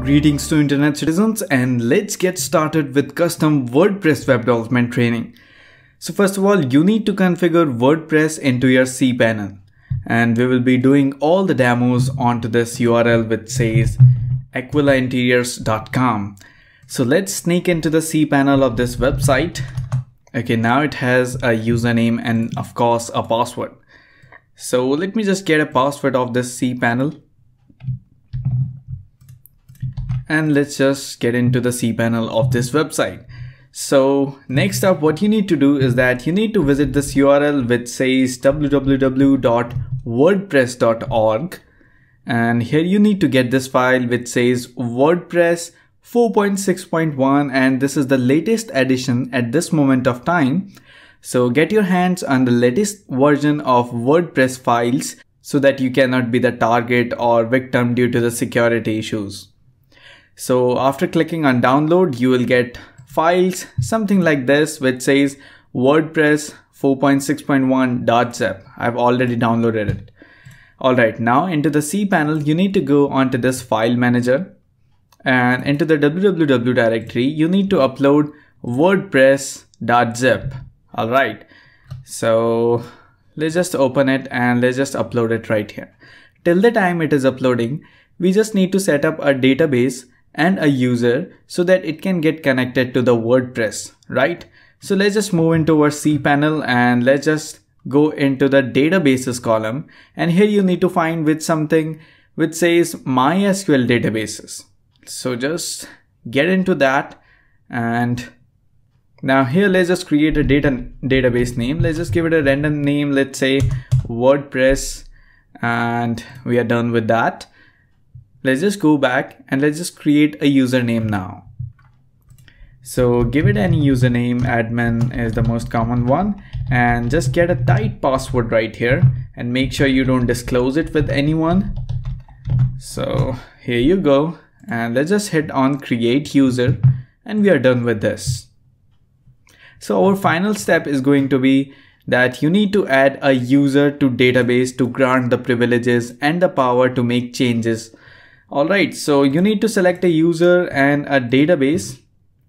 Greetings to internet citizens, and let's get started with custom WordPress web development training. So first of all, you need to configure WordPress into your cPanel, and we will be doing all the demos onto this URL which says aquilainteriors.com. So let's sneak into the cPanel of this website. Okay, now it has a username and of course a password. So let me just get a password of this cPanel. And let's just get into the cPanel of this website. So next up, what you need to do is that you need to visit this URL which says www.wordpress.org. And here you need to get this file which says WordPress 4.6.1, and this is the latest edition at this moment of time. So get your hands on the latest version of WordPress files so that you cannot be the target or victim due to the security issues. So after clicking on download, you will get files something like this which says WordPress 4.6.1.zip. I've already downloaded it. Alright, now into the cPanel, you need to go onto this file manager, and into the www directory, you need to upload wordpress.zip. Alright, so let's just open it and let's just upload it right here. Till the time it is uploading, we just need to set up a database and a user so that it can get connected to the WordPress, right? So let's just move into our cPanel and let's just go into the databases column, and here you need to find with something which says MySQL databases. So just get into that, and now here let's just create a database name. Let's just give it a random name, let's say WordPress, and we are done with that. Let's just go back and let's just create a username now. So give it any username, admin is the most common one, and just get a tight password right here and make sure you don't disclose it with anyone. So here you go, and let's just hit on create user, and we are done with this. So our final step is going to be that you need to add a user to database to grant the privileges and the power to make changes. Alright, so you need to select a user and a database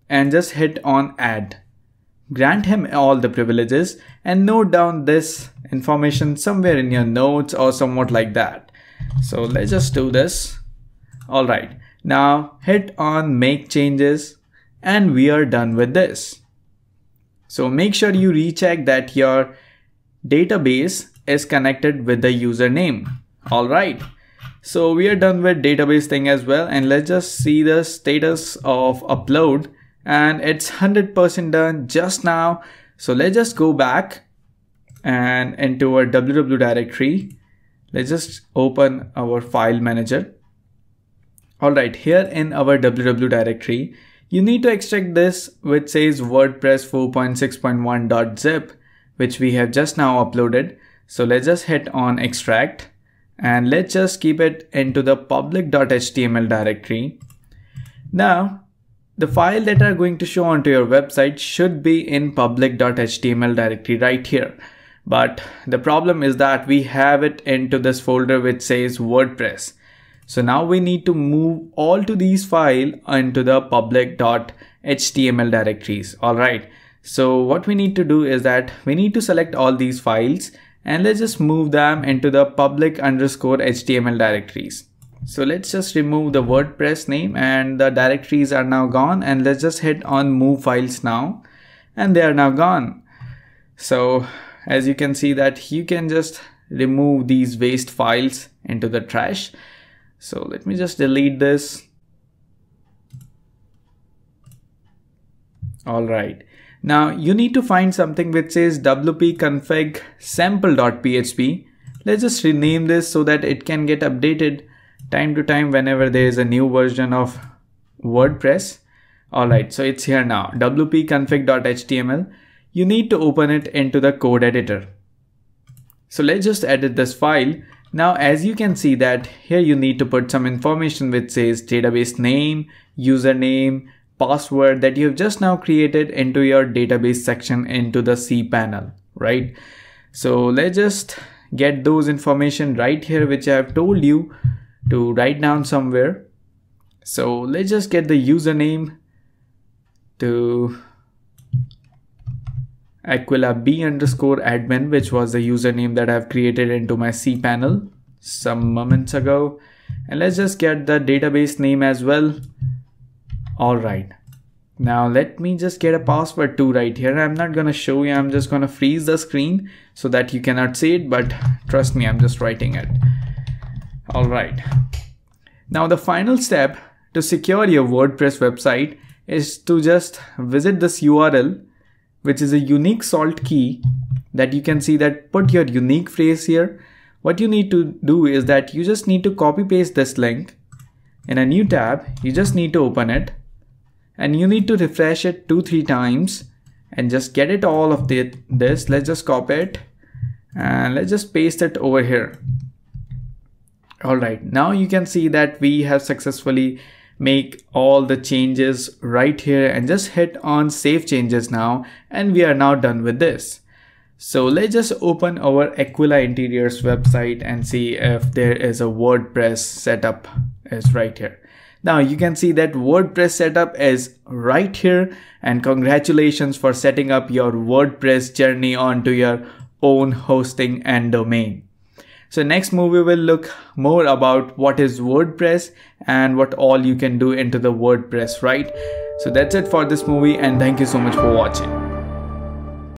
and just hit on add. Grant him all the privileges and note down this information somewhere in your notes or somewhat like that. So let's just do this. Alright, now hit on make changes, and we are done with this. So make sure you recheck that your database is connected with the username. Alright. So we are done with database thing as well, and let's just see the status of upload, and it's 100% done just now. So let's just go back and into our www directory. Let's just open our file manager. Alright, here in our www directory, you need to extract this which says WordPress 4.6.1.zip, which we have just now uploaded. So let's just hit on extract. And let's just keep it into the public.html directory. Now, the file that are going to show onto your website should be in public.html directory right here. But the problem is that we have it into this folder which says WordPress. So now we need to move all to these files into the public.html directories. Alright, so what we need to do is that we need to select all these files and let's just move them into the public_html directories. So let's just remove the WordPress name, and the directories are now gone, and let's just hit on move files now, and they are now gone. So as you can see that you can just remove these waste files into the trash. So let me just delete this. Alright. Now you need to find something which says wp-config sample.php. Let's just rename this so that it can get updated time to time whenever there is a new version of WordPress. Alright, so it's here now, wp-config.html. You need to open it into the code editor. So let's just edit this file. Now as you can see that here you need to put some information which says database name, username, password that you've just now created into your database section into the cPanel, right? So let's just get those information right here which I have told you to write down somewhere. So let's just get the username to Aquila B_admin, which was the username that I've created into my cPanel some moments ago. And let's just get the database name as well. All right. Now let me just get a password too right here. I'm not gonna show you, I'm just gonna freeze the screen so that you cannot see it, but trust me, I'm just writing it. All right. Now the final step to secure your WordPress website is to just visit this URL, which is a unique salt key that you can see that put your unique phrase here. What you need to do is that you just need to copy paste this link in a new tab. You just need to open it and you need to refresh it 2-3 times and just get it all of this. Let's just copy it and let's just paste it over here. All right, now you can see that we have successfully make all the changes right here and just hit on save changes now, and we are now done with this. So let's just open our Aquila Interiors website and see if there is a WordPress setup is right here. Now you can see that WordPress setup is right here, and congratulations for setting up your WordPress journey onto your own hosting and domain. So next movie will look more about what is WordPress and what all you can do into the WordPress, right? So that's it for this movie, and thank you so much for watching.